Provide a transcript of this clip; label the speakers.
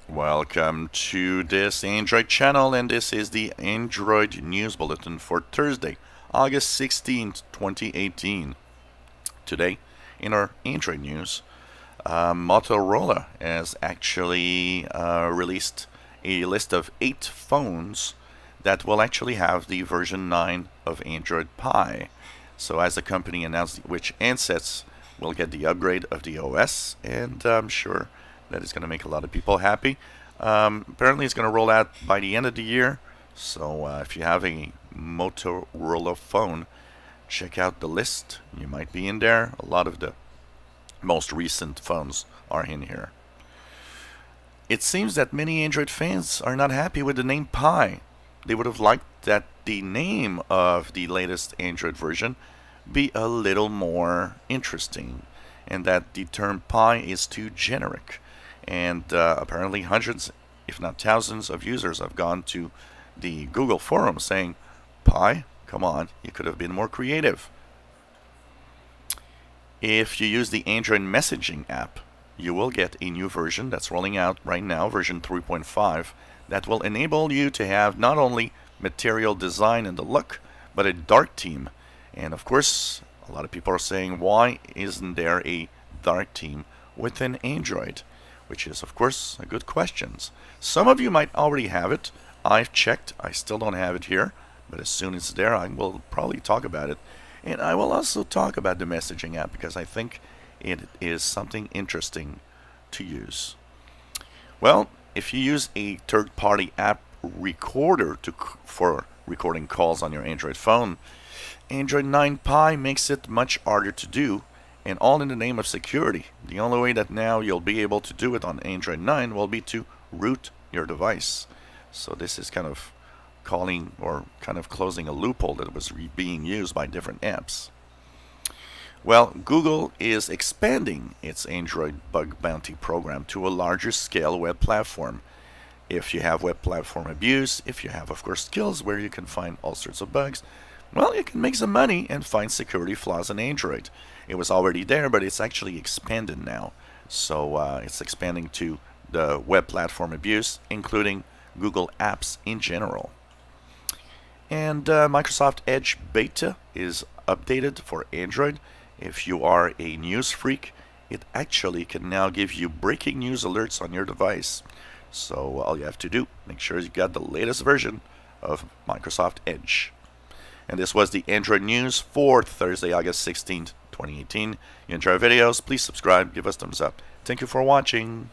Speaker 1: Welcome to this Android channel, and this is the Android News Bulletin for Thursday, August 16th, 2018. Today, in our Android news, Motorola has actually released a list of 8 phones that will actually have the version 9 of Android Pie. So, as the company announced which handsets will get the upgrade of the OS, and I'm sure that is going to make a lot of people happy. Apparently, it's going to roll out by the end of the year. So, if you have a Motorola phone, check out the list. You might be in there. A lot of the most recent phones are in here. It seems that many Android fans are not happy with the name Pie. They would have liked that the name of the latest Android version be a little more interesting, and that the term Pie is too generic. And apparently, hundreds, if not thousands, of users have gone to the Google forum saying, Pie, come on, you could have been more creative. If you use the Android messaging app, you will get a new version that's rolling out right now, version 3.5, that will enable you to have not only material design and the look, but a dark theme. And of course, a lot of people are saying, why isn't there a dark theme within Android? Which is, of course, a good question. Some of you might already have it. I've checked. I still don't have it here. But as soon as it's there, I will probably talk about it. And I will also talk about the messaging app because I think it is something interesting to use. Well, if you use a third-party app recorder for recording calls on your Android phone, Android 9 Pie makes it much harder to do, and all in the name of security. The only way that now you'll be able to do it on Android 9 will be to root your device. So this is kind of calling or kind of closing a loophole that was being used by different apps. Well, Google is expanding its Android bug bounty program to a larger scale web platform. If you have web platform abuse, if you have, of course, skills where you can find all sorts of bugs, well, you can make some money and find security flaws in Android. It was already there, but it's actually expanded now. So it's expanding to the web platform abuse, including Google Apps in general. And Microsoft Edge Beta is updated for Android. If you are a news freak, it actually can now give you breaking news alerts on your device. So all you have to do, make sure you got the latest version of Microsoft Edge. And this was the Android news for Thursday, August 16th, 2018. You enjoy our videos, please subscribe, give us thumbs up. Thank you for watching.